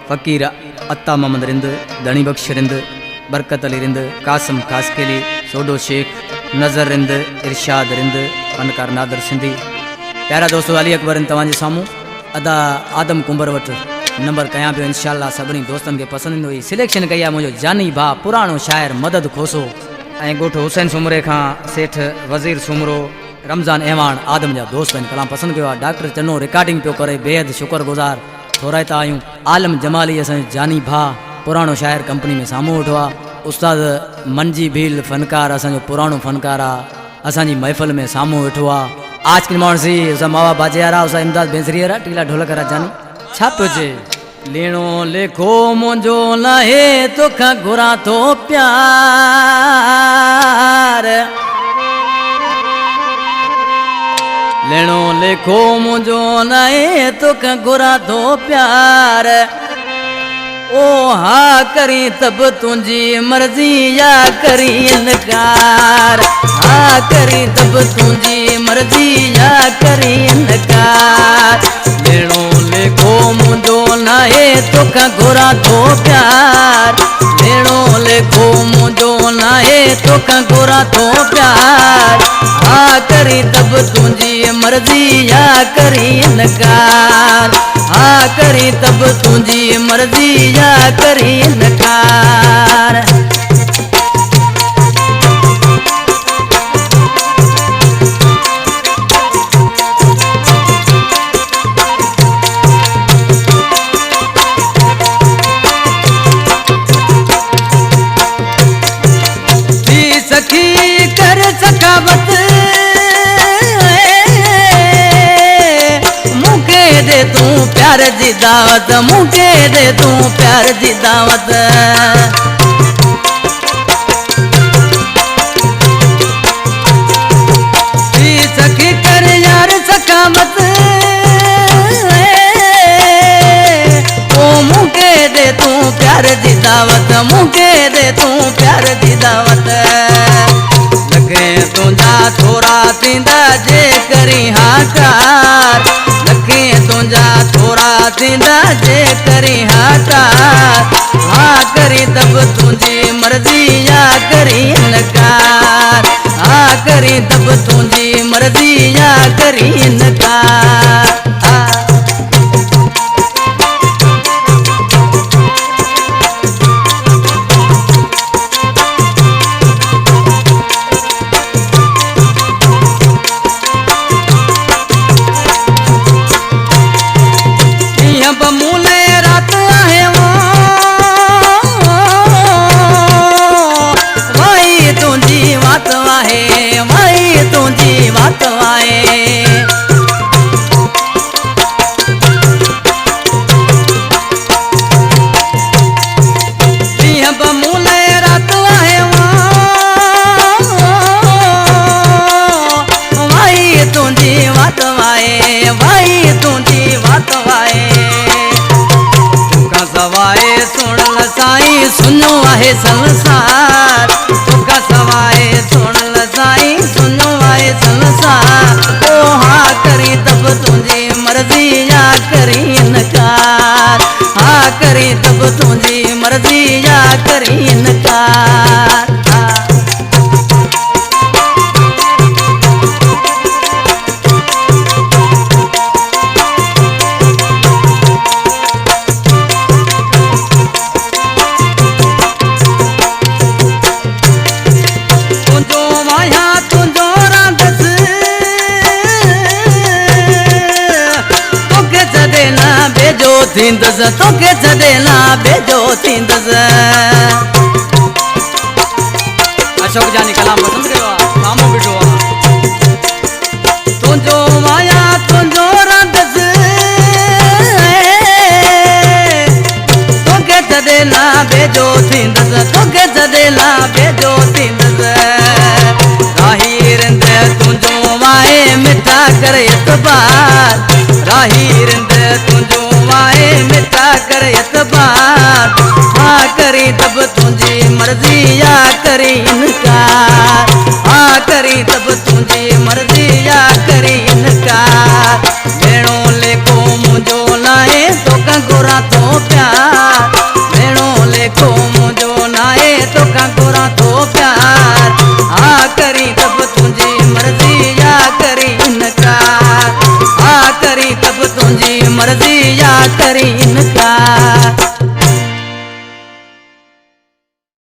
फ़कीर अत्ता मोहम्मद रिंद, धनी बख्श रिंद, बरकत अली रिंद, कासम कासकेली, सोडो शेख, नज़र रिंद, इरशाद रिंद, फनकार नादर सिंधी। प्यारा दोस्तों, अली अकबर इन तव्हांजे साम्हूं अदा आदम कुंबर वट नंबर कयां पियो। इंशाअल्लाह सभिनी दोस्तनि खे पसंदि हुई। सिलेक्शन कई आहे मुंहिंजो जानी भाउ पुराणो शाइर मदद खोसो ऐं ॻोठु हुसैन सुमरे खां सेठ वज़ीर सुमरो, रमज़ान अहवान आदम जा दोस्त आहिनि। कलाम पसंदि कयो आहे। डॉक्टर चनो रिकॉर्डिंग पियो करे, बेहद शुक्रगुज़ार थोराइता आहियूं। आलम जमाली असांजो जानी भाउ पुराणो शाइर कंपनी में साम्हूं वेठो आहे। उस्ताद मंजी भील फनकार असांजो पुराणो फनकार आहे, असांजी महफ़िल में साम्हूं वेठो आहे। आज की माण्हू सी उसा मावा बाजेवारा, उसा इमदाद बेंसरीवारा, टीला ढोलकरा जानी छा पियो चए। लेणो लेखो मुंहिंजो लहे तोखां घुरां थो प्यार, लेणो लेखो मुंहिंजो लहे तोखां घुरां थो प्यार। ओ हा करी तब तुंहिंजी मर्ज़ी या करी इनकार, हा करी तब तुंहिंजी मर्ज़ी या करी इनकार। लेणो लेखो मुंहिंजो नाहे तोखां घुरां थो प्यार, लेणो लेखो मुंहिंजो नाहे तोखां घुरां थो प्यार। हा करी तब तुंहिंजी मर्ज़ी या करी इनकार, हा करी तब तुंहिंजी मर्ज़ी या करी इनकार। सखी कर सखावत मुके दे तू प्यार जी दावत, मुके दे तू प्यार जी दावत। सखी कर यार सखावत, ओ मुके दे तू प्यार जी दावत, मुके दे तू प्यार जी दावत। लगे तुंहिंजा थोरा थींदा जे करी हाकार, लगे तुंहिंजा थोरा थींदा जे करी हाकार। हा करी तब तुंहिंजी मर्ज़ी या करी इनकार, हा करी तब तुंहिंजी मर्ज़ी या करी इनकार। सुनो आहे संसार, तुका सवाए सुन लसाई सुनो आहे संसार। ओ हा करी तब तुंहिंजी मर्ज़ी या करी इनकार, हा करी तब तुंहिंजी मर्ज़ी या करी इनकार। थींदस तोखे छॾेला बेजो थींदस। अशोक जानी कलाम पसंदि कयो आहे, साम्हूं बीठो आहे। तुंहिंजो माया तुंहिंजो रंदस, तोखे छॾेला बेजो थींदस, तोखे छॾेला बेजो थींदस। राही रिंद तुंहिंजो वाहे मिठा करे एतबार, राही रिंद तुंहिंजो वाहे मिठा करे एतबार। हा करी तब तुंहिंजी मर्ज़ी या करी इनकार, हा करी तब तुंहिंजी मर्ज़ी या करी इनकार। लेणो लेखो मुंहिंजो लाहे तोखां घुरां थो प्यार, दिया कर इनका।